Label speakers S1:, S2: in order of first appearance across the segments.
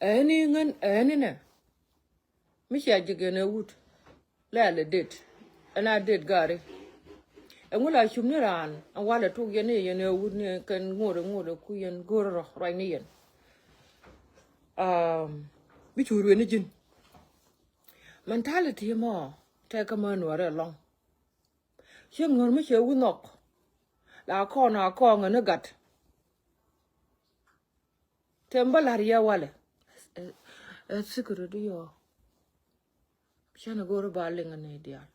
S1: any ne. Misha jigene wood. Lale did. And I did Gary. And when I should near and while I took your knee, would can more kuyan go right near. Which would religion. Mentality more. Take a man or along. She will miss you knock. La corner kong and a gut. Tembalaria wale. A secret yo. Shana go to barling an idea.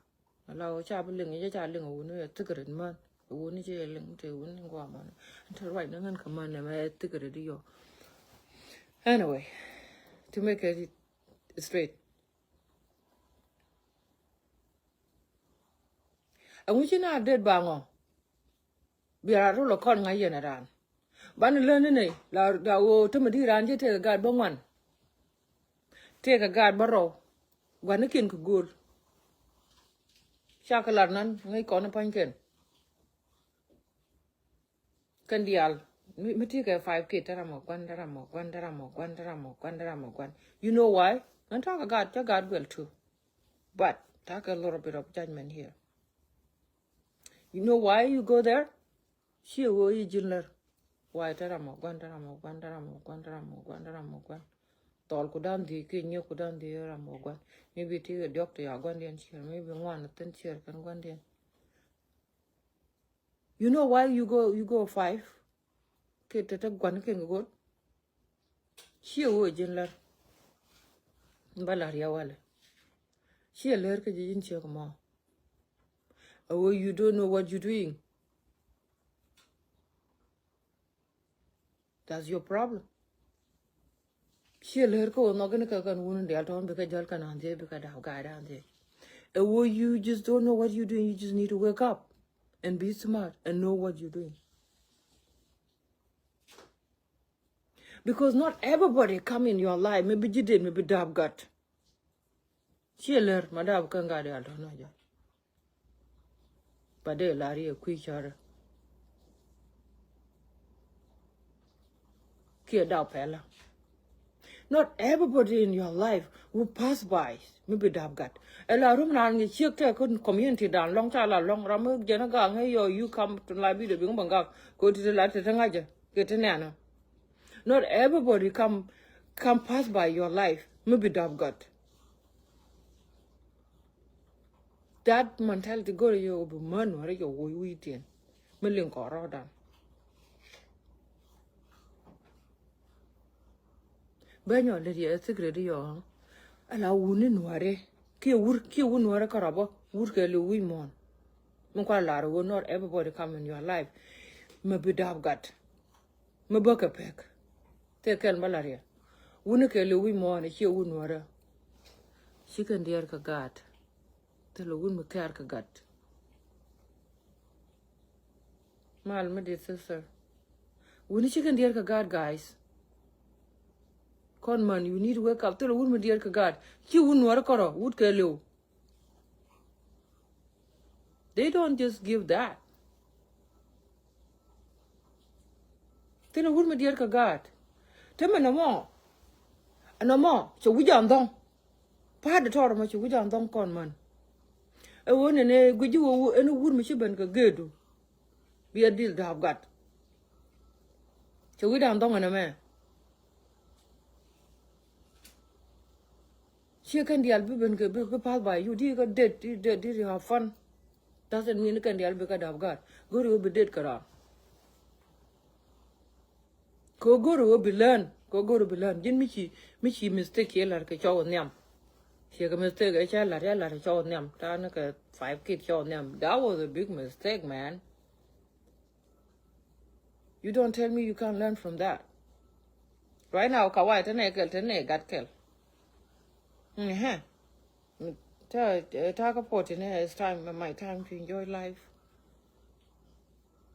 S1: Allow a chabeling a charling a winner a ticket man. A winner jailing to win Guaman. And to write and command them a ticket yo. Anyway, to make it straight. And we should not dead bango. Be a roll of corn I ran. Ban learning la wo to me ran take a guard one. Take a guard barrow. Guanakin could good. Shakalarnan, I con a pinkin. Candial, me take a 5 kid, one. You know why? And talk a guard, your guard will too. But talk a little bit of judgment here. You know why you go there? She will eat jiller. Why taramo, one. Tall could down the king, you could down the ramogwan. Maybe take a doctor, your guardian chair, maybe one, 10 chair can guardian. You know why you go 5? Kid at a guan king good. She will eat jiller. Balaria wale. She a lurk in Chirma. Oh, you don't know what you're doing. That's your problem. She learn ko not gonna cook and wound the alton because y'all can answer because I've got answer. Oh, you just don't know what you're doing. You just need to wake up and be smart and know what you're doing. Because not everybody come in your life. Maybe you did, maybe dab got. She learn, madam can get the alton. But they Larry a quick charter. Not everybody in your life will pass by. Maybe dab got. A la room and you check couldn't community down long time long ramu janagang. Hey, you come to Library the Bing Bangak, go to the latter Tangaja, get an anna. Not everybody come pass by your life. Maybe dab got. That mentality go to you over man or your way in. Milling or rodan. Ben your lady a secret yo. Allow wooden Nuëri. Ki Nuëri carabo, would get Louis mon. Munkalara will not everybody come in your life. Maybe dab got. Mabuka peck. Take malaria. Wouldn't get Louis mon, a she would Nuëri. She can dear God. Tell a woman care got. Mal, my dear sister. When you can dear God, guys. Con man, you need to wake up. Tell a woman dear God. She wouldn't work or would kill you. They don't just give that. Tell a woman dear God. Tell me no more. And no more. So we don't know. Part the total much we don't know, con man. A one and a good you and a wood machine can good. Be a deal to have got. So we don't know a man. She can deal be pass by you. Did you did you have fun? Doesn't mean you can deal because I've got. Go to be dead, Kara. Go to be learn. Go to be learn. Didn't Michi mistake here like a chow nyam. She a mistake, a child like a chow nyam. Tanaka 5 kids chow nyam. That was a big mistake, man. You don't tell me you can't learn from that. Right now, Kawai Tane got killed. Talk about it. It's time, my time to enjoy life.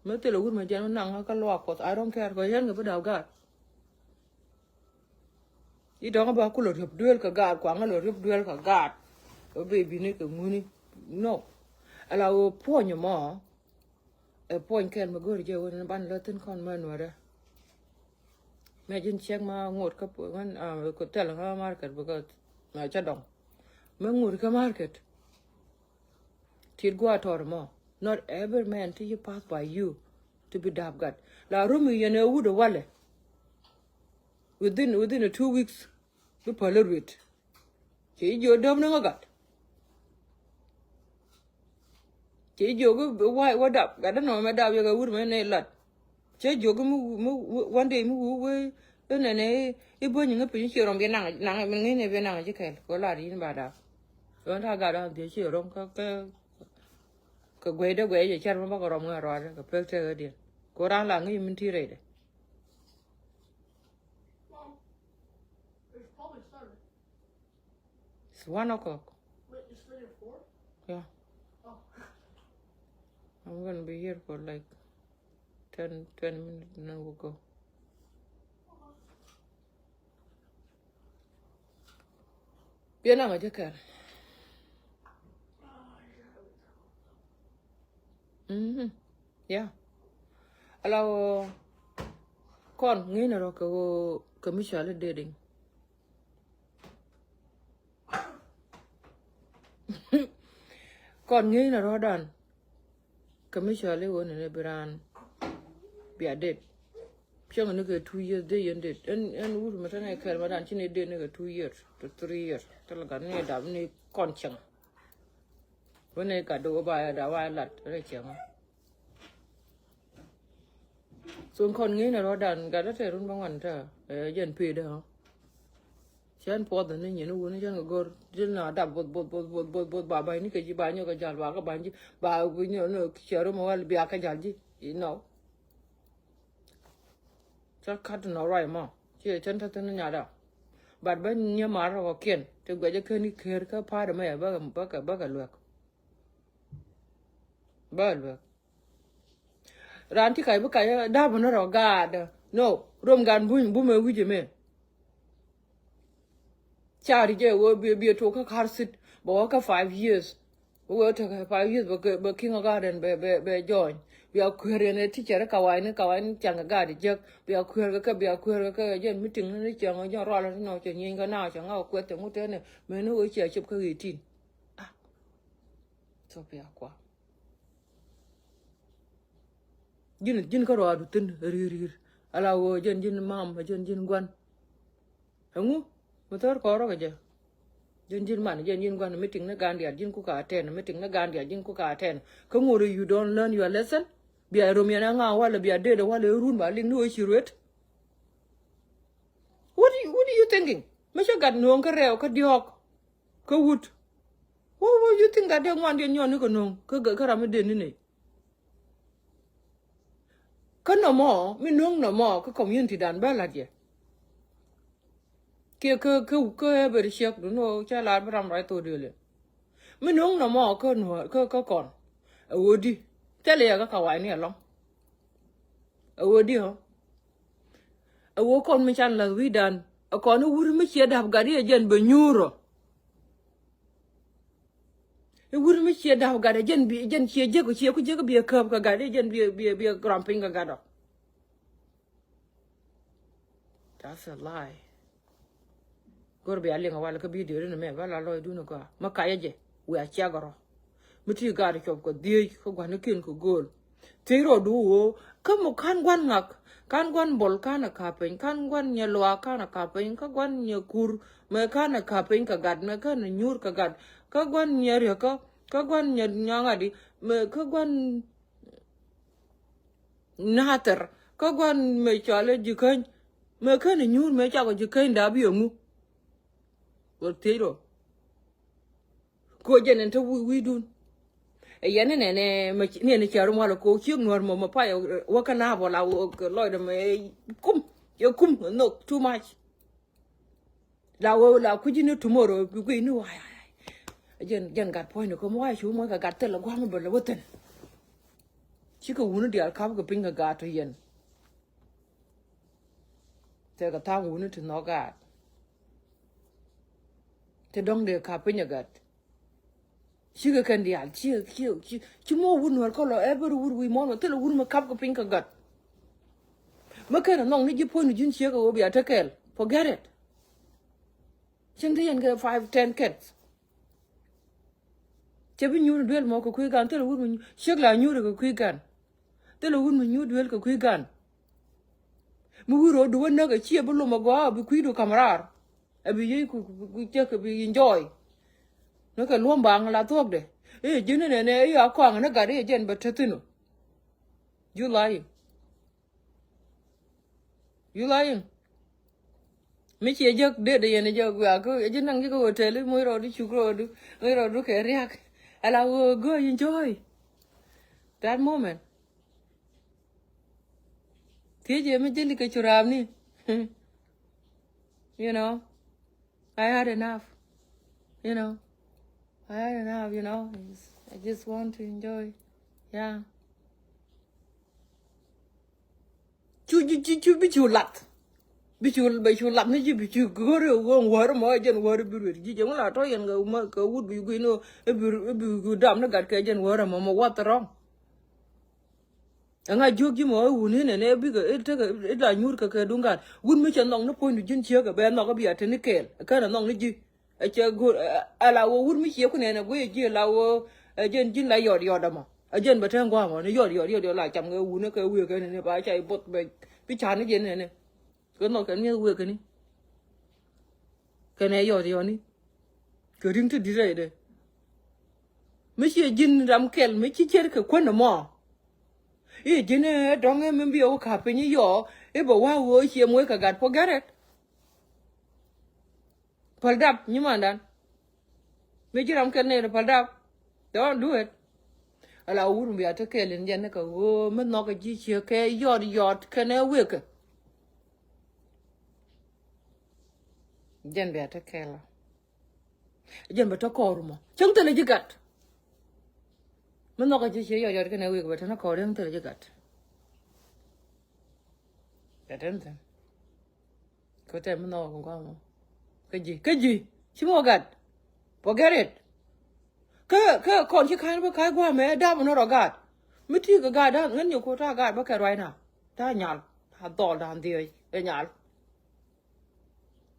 S1: I don't care. You don't about color of duel God, Quangal of duel God. A baby nick of money. No. Allow a point your ma. A point can go to you in a band Latin con man. Imagine check ma ngot ka ngan ko tel nga market because ma cha dong. Ma ngot ka market. Tir go ator mo. Not every man till you pass by you to be dab gat. La rumi yene wood wale. Within a 2 weeks, we pollute it. Chị vô đâm nó gật. Chị vô cái quay đập cái đó nói mà đập vô cái wood mà này lật. Chị vô cái one day mu cái này cái bữa những cái chuyện chiều đồng bên nàng mình nghĩ này bên nàng chứ kể có là đi bà đập. Rồi ta gạt ra thì chiều đồng cái quay đó quay vậy chân mà bắt đầu ngồi rồi cái phơi chơi đi. Có đang là cái mình thi rồi đấy. It's 1 o'clock.
S2: Wait, it's 3 or 4?
S1: Yeah.
S2: Oh.
S1: I'm gonna be here for like 10, 20 minutes and then we'll go. Bien là mà chứ cả. Yeah. Alo con nghĩ là rồi cái mi trả lời dating. Con nghĩ là rồi đàn. Cái mi trả lời này là brand. Bia date. Chẳng nó cái 2 years day and date. En ur mà thế này khai mà đàn chỉ này date này cái 2 years to 3 years. Tức là cái này đam này con chẳng. Bữa nay cả đồ bài đã vai lật đấy chẳng. Xuống con nghĩ là nó đàn cả đất này luôn bằng ảnh ra dân phi đấy hả? Chẳng bỏ được nên nó uống chẳng có chân là đạp bột bà bài ní cái gì bà nhau cái giàn bà các bạn chứ bà với nhau nó chờ rồi mà bia cái giàn chứ you know chắc cắt nó rồi mà chứ chân thật nó nhà đâu bà bên nhà mà rồi kiên thì bây giờ cái ní kia cái phá được mấy bác luộc ran ti kai buka ya da bana ro god no rom gan bu me wije me chari je wo be to ka karsit bo ka 5 years wo to ka 5 years bo king garden be join bi akwere ne teacher ka wai changa gadi je bi akwere ka je meeting ne changa jo ro la no che nyin ga na changa ko te mu te ne me no che chip ka 18 ah so be akwa jin ka ro tin rir ala wo jin mam jin gwan hangu motor ko ro ga jin man jin gwan meeting na gandia jin ku ka attend meeting na gandia jin ku ka attend ko ngoro you don't learn your lesson bia romia nga wala bia de wala run ba ling no chiruet what are you thinking me cha gad no ka rew ka diok ka wut what you think that de ngwan de nyon ko no ka ram de ni cái nó mò mình nuông nó mò cái community đàn ba là gì kia cái bề xịt đúng không cha làm làm lại tôi được mình nuông nó mò cái con ở đi cha lẽ cái kawai này lắm ở đi hả ở con mình chăn là vi đàn ở con nó uống mấy chia đạp gari ở dân bề nhuro uống mấy chia đạp gari dân chia cái bia cơm cái gari dân bia gramping cái gado. That's a lie. Gor be alinga wala ka video ne me wala loy du no ko makaya je we a chiagoro muti gari ko die ko gwan kin ko gol tiro du wo kamo kan gwan ngak kan gwan bol kana kapen kan gwan nyelwa kana kapen ka gwan nyakur me kana kapen ka gad me kana nyur ka gad ka gwan nyeri ka gwan nyanga di me ka gwan nater ka gwan me chale jikan me kana nyur me cha ko jikan da bi ngu tiro ko jenen to we dun e yene ne charu mala ko chiung nor mo pa wa kana bola loy de me kum no too much la ku jinu tomorrow ku ni wa jen gat point ko mo wa chu mo ka gat tel gwa mo bola woten chi ko wunu dial kam ko pinga gat yen te ka ta wunu to no gat te dong de ka pinya gat chiga kan dial chi mo wun war ko lo ever wur wi mo te lo wur ma kap ko pinka gat Makana nong ni jipo ni jin chia ko bi atakel. Forget it. Chende yen ke 5-10 kids. Chebi nyu duel mo ko kuigan telo wun shegla nyu ko kuigan. Telo wun nyu duel ko kuigan. Muguro do na ga chia bulo magwa bi kuido kamarar. Abi yi ku che bi enjoy. No ka luombang la tok de. Jine ne ya kwang na ga de jen batatino. You lying. You lying. Me che jok de yen jok wa ko jin nang ko hotel mo ro di chukro du. Mo ro du ke riak. Ala go enjoy that moment. Tije me jeli ke churam ni. You know, I had enough. You know, I had enough, you know. I just want to enjoy. Yeah. Chu bi chu lat. Bi chu lat ni bi chu gore war mo jen war bi ji jeng la to yen ga ma ka wud bi gu no e bi gu dam na gat ke jen war mo what wrong. Nga jogi mo wuni ne bi ga ite ga ida nyur ka dungan wun mi chen nong na point jin chia ga be no ga bi atene kel ka na nong ni ji e che go ala wo wun mi chia ku ne go ji la wo jen jin la yor da mo a jen ba ten gwa mo ne yor la cham ga wun ka wi ga ne ba chai bot be bi chan ni jen ne ko no ka ni wi ga ni ka ne yor ni ko ring tu di re de mi chia jin ram kel mi chi cher ka ko na mo jine donge membi o kapini yo e bo wa wo che mo ka gat forget it. Paldap nymandan. Me jiram ken ne paldap. Don't do it. Ala wurun bi atakelen jen ka wo me no ka ji che ke yot ken e wek. Jen bi atakela. Jen ba to kormo. Chung tele jigat. Me no ka ji che yot ken e wek ba na ko ren tele jigat. Attention. Ko te me no ko mo. Kaji. Chimo gat. Forget it. Ka kon chi kan ba kai gwa me da mo no gat. Mi ti ga gat da ngan yo ko ta gat ba ka right now. Ta nyal. Ha dol dan di e nyal.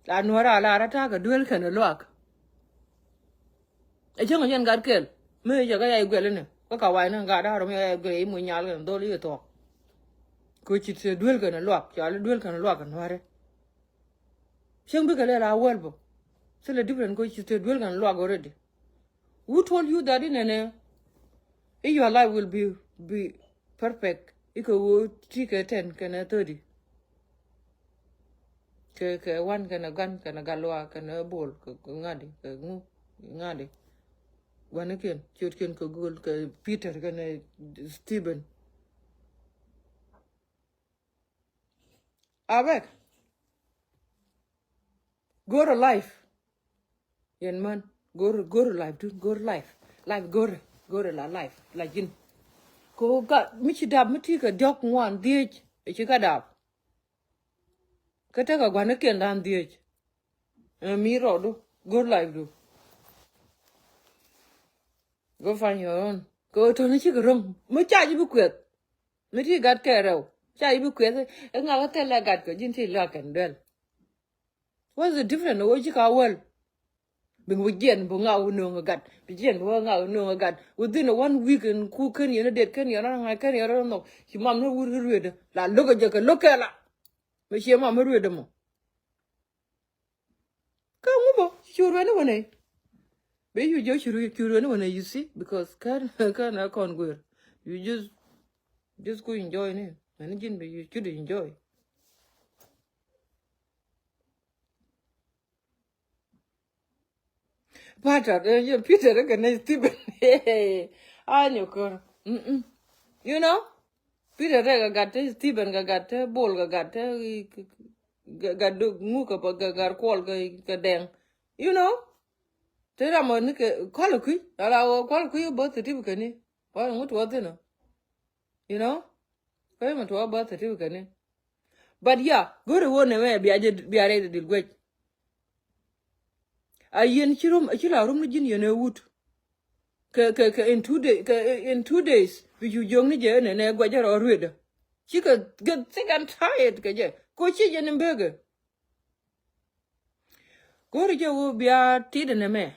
S1: La nuara la ra ta ga duel kan loak. E jeng yen gat kel. Me ja ga ai gwele ne. Ka wai na ga da ro me ai gwe mo nyal ga do li to. Ko chi se duel kan loak. Ja le duel kan loak kan ware. Sheng bi ka le la welbo. So the different go to duel kan loak already. Who told you that in your life will be perfect? Iko wo 10 kana 30. Ke one kana gan kana galwa kana bol ke ngadi ke ngadi. Wan ken chut ken ko gol ke Peter kana Stephen. Abek. Go to life. Yen man. Go to life, dude. Go to life. Life go to la life. Like in. Ko ga michi dab miti ka dok ngwan diech. Ichi ka dab. Kata ka gwana ken dan diech. Mi ro do. Go to life do. Go find your own. Go to ni chi ka rom. Mi cha ji bu kwet. Miti gat ke rew. Cha ji bu kwet. Nga ka te la gat ko jin ti la kan del. What's the difference? Wo chi ka wel. Bing we gen bo nga no gat bi gen bo nga no gat within 1 week and ku ken you know det ken you know nga ken you know ki mam no wur ruede la logo je ka lokela me che mam ruede mo ka ngubo churu ne wone be you jo churu ne wone you see because can I can't go you just go enjoy ne and jin be you should enjoy. Pater, Peter, Stephen. I know. You know? Peter got Stephen got ball got muka got call dang. You know? Tell them on call a quick. Allow call a quick birth certificate. What was it? You know? Payment to our birth certificate. But yeah, go to one away, be ready to wait. A yen chila room jin yene wood. In 2 days, which you young ni jen and a guajar or reader. She could get sick and tired. Go she in burger. Go to your be a tea in a me.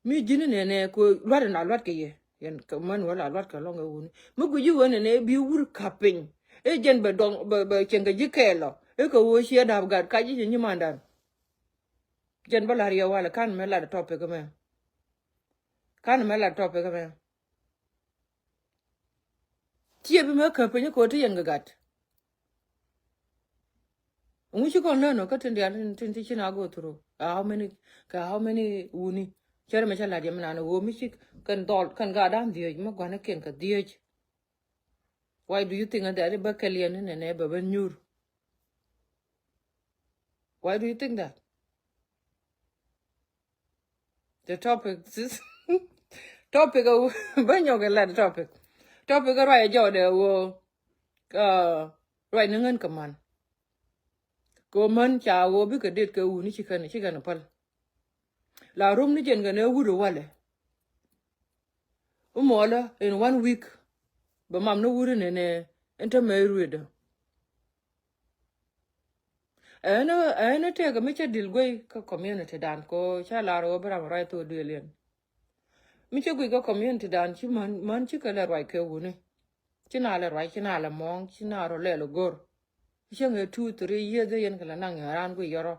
S1: Me ginin and a co rather not lot ye. And command well a lot longer wound. Mugu you and a be wood cupping. Agent but don't but can get you care. Echo was she had got kaji in nyamdan. Jen Balaria while I can't melt the topic of me. Can't melt the topic of me. Tia be make up in your coat and got. And we should go learn or cut in the other teaching I go through. How many woony? Jeremy la Yamana, Womichik can dot can go down the Magana can cut the. Why do you think that the Bacalian and neighbor when you? Why do you think that? The topic is topic of when you get topic. Topic of right jaw there will right nungan command. Go man cha wo bi ka det ka uni chicken pal. La room ni jen ga ne wuru wale. Umola in 1 week. But mam no wuru ne enter me ruida. Ana te ga mecha dilgoi ka community dan ko cha la ro bra right to delian. Micha gui ka community dan chi man chi ka la right ke wuni. China la right china la mong china ro le lo gor. Chang 2-3 years the yen kala nang around go yoro.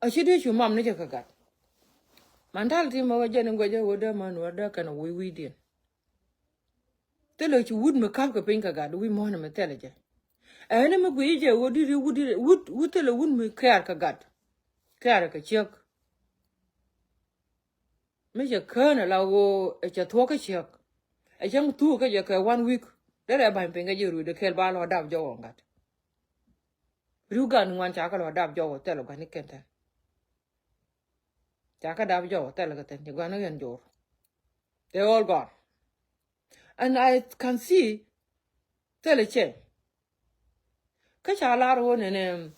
S1: A shidi you mom nature got. Mentality mo jen and go woda man wada can we did. Tell you would make up a pink got we mon him intelligent. And I'm a guija would tell a wound me care got. Care a chuck. Major Colonel I go at your talk a chuck. A young two 1 week. That I buy finger you with the kelbal or dab jaw on that. You got one chackle or dab jaw or tell a cannican. Jacka dab jaw, tell a ten, you're gonna endure. They're all gone. And I can see, tell a chain. Catch a lot of and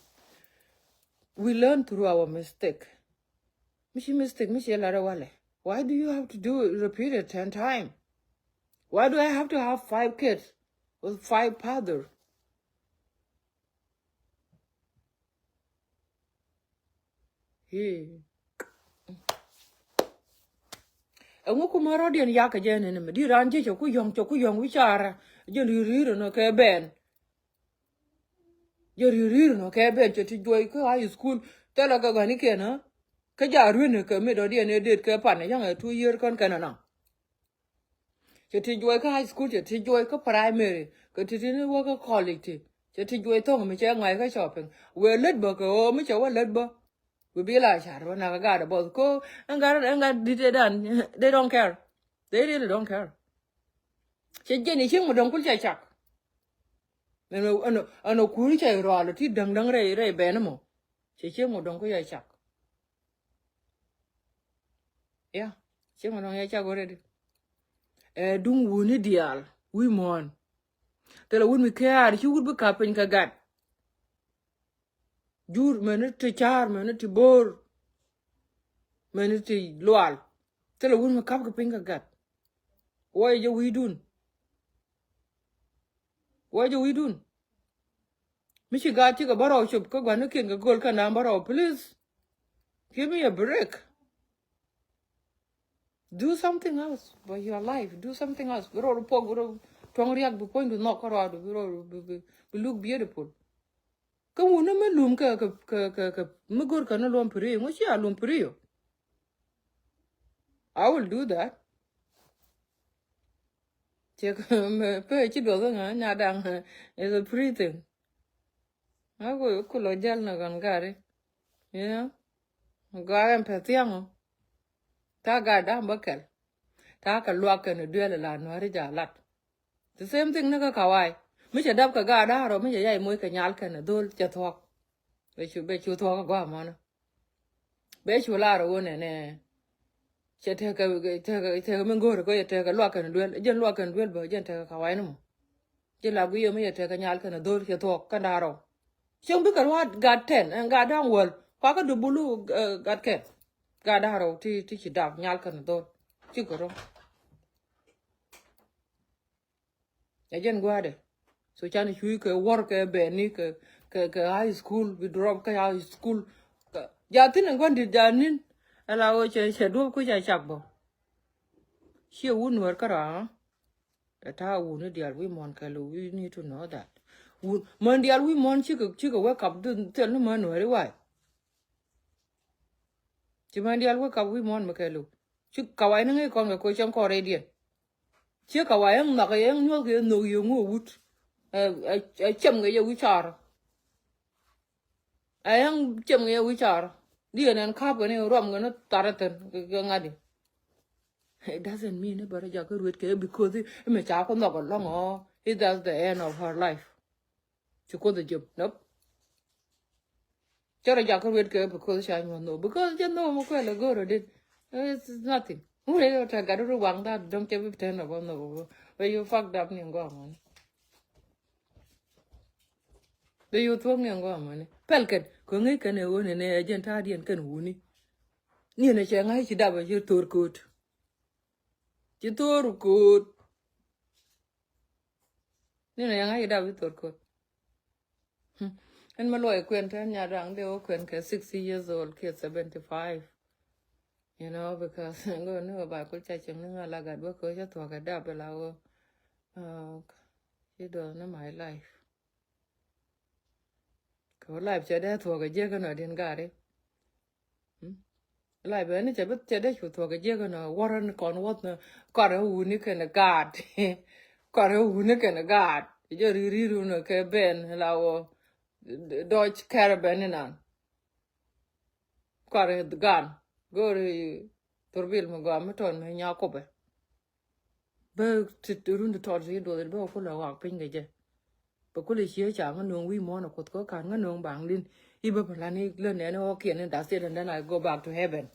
S1: we learn through our mistake. Mistake, Larawale. Why do you have to do it repeat it 10 times? Why do I have to have 5 kids with 5 fathers? Hey. And what come around and yak again and me dear Auntie Choku which are you no care ben. You're no care ben to joy high school. Tell a Gaganican, huh? Kaja Runica made or did capan a young 2-year concanana. Joy high school, joy primary, continue work a college. Joy Tom, which young like shopping. Well, Ledbuck or Mitchell Ledbuck. We be like when I got about go and got did it done. They don't care. They really don't care. She Jenny Ching don't put chuck. And no cool royalty dung ray benamo. She Ching don't go chuck. Yeah, Ching don't chuck already. Dung woony deal. We mourn. Tell a wound we care, she would be capping a gat. Jur minute to char, minute to bore, minute to loal. Tell a woman cap a finger gut. Why are we doing? Why are we doing? Michi got you a borrow shop, cook on a king, a gold can borrow, please. Give me a break. Do something else for your life. Do something else. We roll a pog, we roll, tongue react, we point to knock her out, we look beautiful. Come on, no loom Mugur can alone puri. What's your alone puri? I will do that. Check pay chidol nyadang is a pretty thing. I will cool a gel na gangari. Yeah. Gɔaa and Petiamo. Taga dam buckle. Taka luck and a duel la Nuëri lat. The same thing naga kawaii. Misha dabka gada or Misha Yay Moika Yalkan a dole jatalk. Bet you talk a guamana. Bet you lara one and she take a mingo to go take a lock and duel, Jen lock and duel, but Jen take a kawaii. Jilla we may take a yalkan a dole jatalk, Canaro. She'll be what got 10 and got down well. Paka do bulu got cat. Got arrow teach it down, yalkan a dole. Chicoro. Ajen Gɔaa so chan chui ke work ke beni ke high school we drop ke high school ja tin ngon di janin ala o che do ku ja chakbo she wun wer kara ta wun dial we mon ke lu we need to know that wun mon dial we mon chi ke wake up tel no man wer why chi man dial wake up we mon me ke lu chi kawai ngai kon ko chon ko redian chi kawai ng na ke ng nyo ke no yo ngo wut chậm cái yêu char ayang chậm cái yêu char đi nên khắp cái này rom cái nó taratan cái ngadi it doesn't mean it but ja cái ruột cái because me cha con nó còn long it that's the end of her life she got the job nope chara ja cái ruột cái because she no because you know mo cái là go rồi it's nothing ule ta ga ru wang da don't give it ten about no where you fucked up ni ngom the you thong yang go mane pelken ko ngai kane woni ne agent adien kan wuni ni ne che ngai chi daba chi turkut ni ne ngai daba turkut en maloy kwen tan nya rang de o kwen ke 60 years old kid 75 you know because go no ba ko cha cheng nga la ga do ko cha to ga daba la o you don't know my life ko life cha da to ga je ga no din ga re lại bên này chỉ biết chơi đấy chủ thuộc cái gì cái nó Warren còn what nó còn cái u ní cái nó gạt còn cái u ní cái nó gạt giờ ri ru nó cái bên là Deutsche Caravan này nè còn cái gan rồi turbil mà gọi mấy tuần mấy nhau cọp bơ thì run được thọt gì đồ bơ có là hoặc pin cái gì bơ có lấy xía chả cái nương vi mò nó có cả cái nương bảng lên iba palani lên này nó kiện nên đã said and then I go back to heaven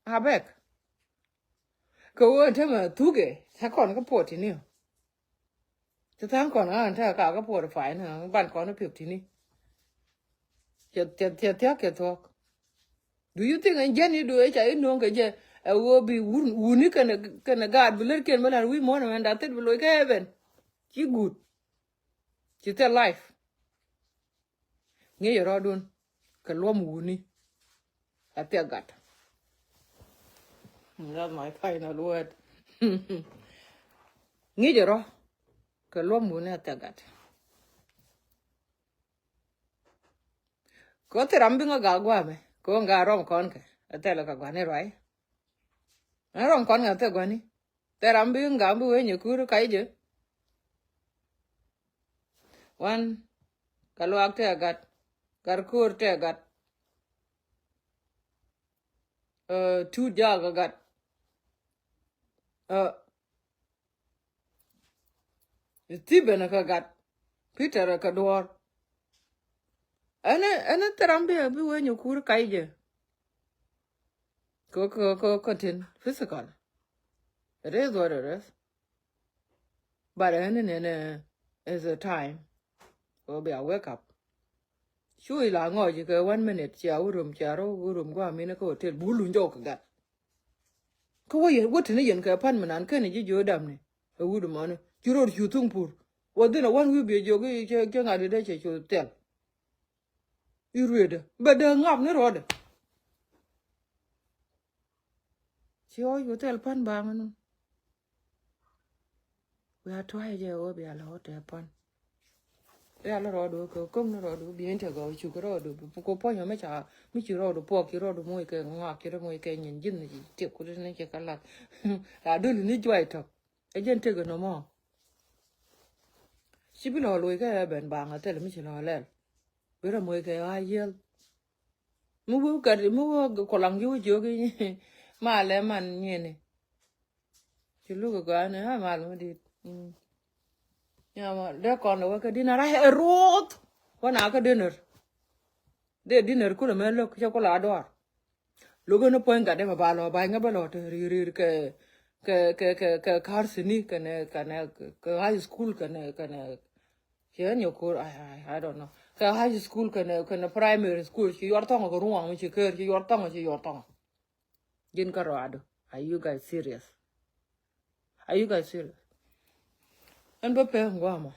S1: Habek ko ante ma tuge ta kon ka poti ni ta tan kon ante ka poti fai na ban kon na pip ni ya ke to do you think and jenny do e cha no ke je e wo bi wuni kana god bi ler ken mala wi mo na nda tet bi lo ke heaven ki good ki te life nge yoro dun ka lom wuni ate gat that's my final word nge yoro ka lom wuni ate gat ko te rambi nga gwa me ko nga rom kon ke ate la ka gwa ne rai rom kon nga te gwa ni te rambi nga bu we nyukuru kai je one kaluak te gat Garkur te gat two jaga gat Stephen ka gat Peter ka door ane tarambe bi we nyukur kaije ko tin physical it is what it is but ane is a time will be a wake up chui là ngồi chỉ cái 1 minute chiều room qua mình có hotel bulu njoo ka gat ko wo tin yen ka pan manan kan ji jo dam ne wudu man juro ju tungpur wadina wan wi be jo ke ngadi de che hotel iruede bada ngap ne rode chiyo hotel pan ba man we are try je o be ala hotel pan ya la rodo ko kom no rodo bien te go chu rodo ko po nyo me cha mi chu rodo po ki rodo mo ke nga ki ro mo ke nyin jin ni te ku ne ke kala a do ni jwai to e jen te go no mo si bi lo lo ke ben ba nga te mi chi lo le bi ro mo ke a yel mu bu ka mu ko lang yu jo ki ma le man ni ne chi lu go ne ha ma lo di de con lo cái dinner ai rot wana ka dinner de dinner ku me lo ko la do lo go no point ga de ba lo ba nga ba lo te ri ke kar sini ke high school ke che nyo ko I don't know ke high school ke primary school chi yor tong ko ruang mi chi ke chi yor tong jin ka ro ado are you guys serious and be pay Gɔaa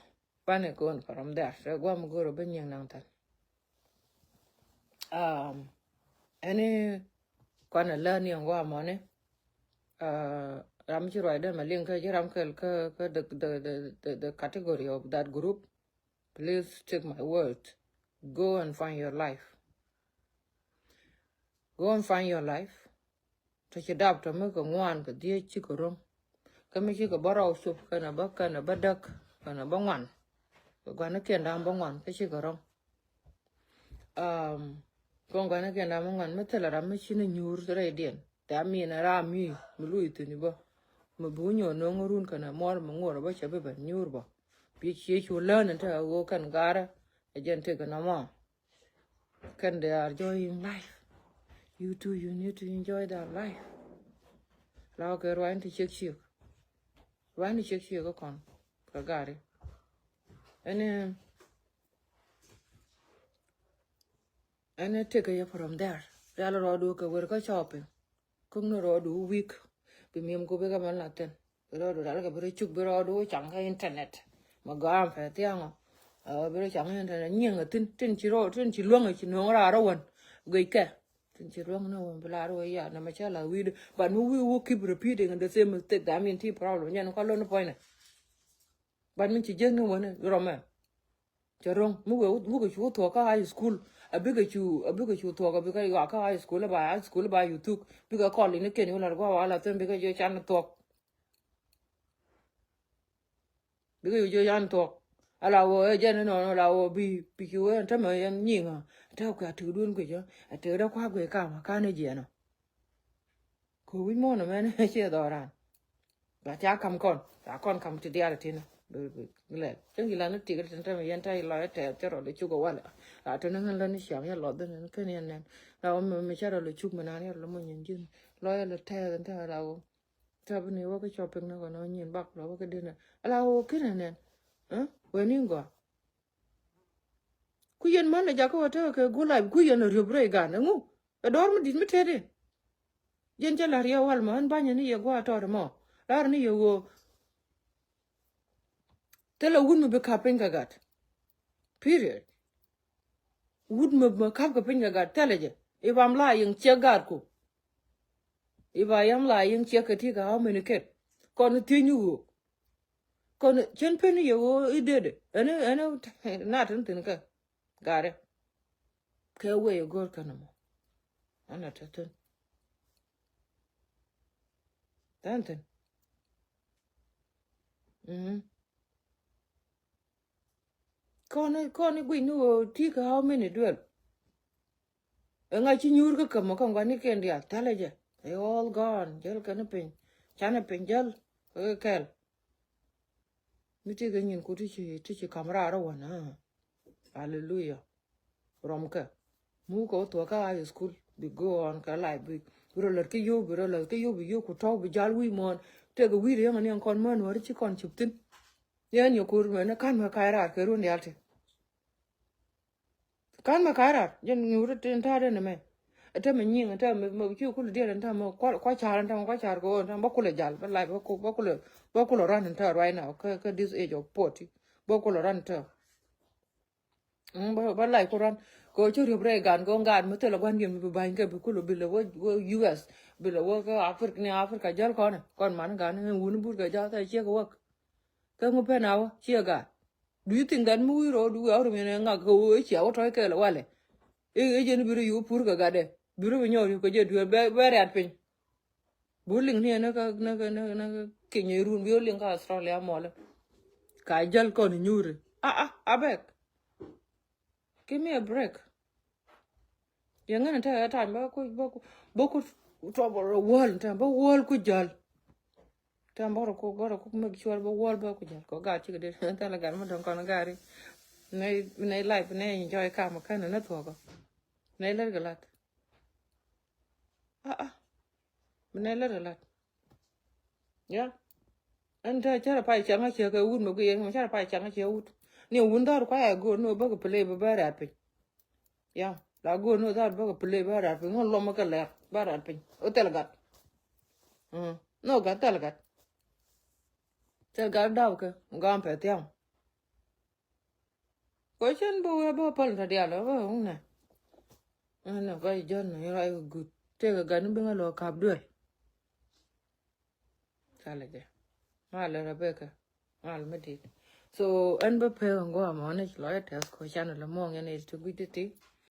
S1: pane going from there Gɔaa go to be nyamdan any kwana learning Gɔaa money ram chiro ida malin ka ram ka the category of that group. Please take my word. Go and find your life. Go and find your life. Take it up to make a one, ka dear chikorum. Come make a borrow soup, kana buck and a badak, and a bangwan. We're gonna get down bangwan, ka chikorum. Gonna get down bangwan, metal a machine in your radiant. That mean a rami, Mulu to Nibo. Mabunyo no run kana more about your baby, Nurba. Which you learn until I walk and gara, a gent take an amount. Can they are enjoying life? You too, you need to enjoy that life. Like a run to check you. Run to check you, go on. Kagari. And then take you from there. They'll road work a shopping. Come no road week. Be me go big man Latin. The road will get very chuk berodo, changa internet. Magam Fatiano. Very changa internet. Ning a tin chiro, tin chilong, chinora one. Gayka. Wrong no blaro ya na machala we but we will keep repeating the same mistake that I mean tea problem yan ko no point but min ci jeng wona roma ci rong mu go chu to ka high school a big chu to ka big ka high school ba you took big call ni ken wala go wala ten big jo chan to big jo yan to ala wo jen no la wo bi ku en ta ma yan nyinga ta ka tu dun ko jo a te da kwa gwe ka ma ka ne je no ko wi mo no men che do ran ba cha kam kon ta kon kam ti dia ti no le chen gi la no ti ga ta ma yan ta lo te te ro le chu go wala a to nan la ni xiang ya lo de ne ke ne ne la wo me cha ro le chu ma na ne lo mo nyin jin lo ya le te ga ta la wo ta bu ne wo ka shopping na ko no nyin bak lo ka de ne ala wo ke ne Weningo. Kuyen man a jaco wata go live kuyen a rubre gan. A dorm did me teddy. Gentle Ria Walman, Banyani, a go at or more. Larny, you go. Tell a woman be capping got. Period. Wouldn't be capping got, tell you. If I'm lying, check garco. If I am lying, check a ticker how many kid. Continue. Con chen penny you did it. And not anything. Got it. Care where you go, Canamo. I'm not a ten. Danton. Connie, we know, take how many duel. And I think you're come on, Candy, tell you. They all gone. Jell canapin. Chanapin, Jell. Okay. Me take a new teach a camera one, Hallelujah. Romka. Move go to a high school. We go on Kalai. We roll like you could talk with Jalwi mon. Take a wheel young and young conman or chick on chipton. Yan you could run a can Makaira, Karun the Alti. Can Makaira, Jen you written tired in a man. A time and yin and tell me you could dear and time quite hard and quite hard go and Bocula Jal, but like Bocula run and tell right now, this age of 40. Bocula run tell. But like run, go to your break and go guard, Matella one game be buying a Bukulu below US, below work Africa, Jal corner, con man gun and Wunburga Jata, check work. Come up an hour, cheer guy. Do you think that movie road do out of me and go which I will try to wale? Agent Buru, you poor gade. Buru, you could do a very at pin. Bullying here, no king, you room, building Australia mole. Kajal con in Yuri. I beg. Give me a break. You're gonna tell a time, Boku trouble a wall, Tambo wall could jal. Tambo cook, make sure the wall Boku go got you, Telegram, don't con a gari. Nay life, nay enjoy come a kind of network. Nay let a lot. Nay let a lot. Yeah. And tell a pie changa check a wood, maybe and tell a pie changa wood. Near Wundar quite go no bug play by rapping. Yeah, la go no that bug play by rapping, no lomaka left, by rapping. Oh, telegat. No, got telegat. Tell God dog, go on pet young. Question boy about Paul Radiala, and a guy John, you're good. Take a gun and bring a lock up, do it. Salad. Mala Rebecca. I'll meditate. So, and prepare and go on it, lawyer test, question among and it's to be the thing.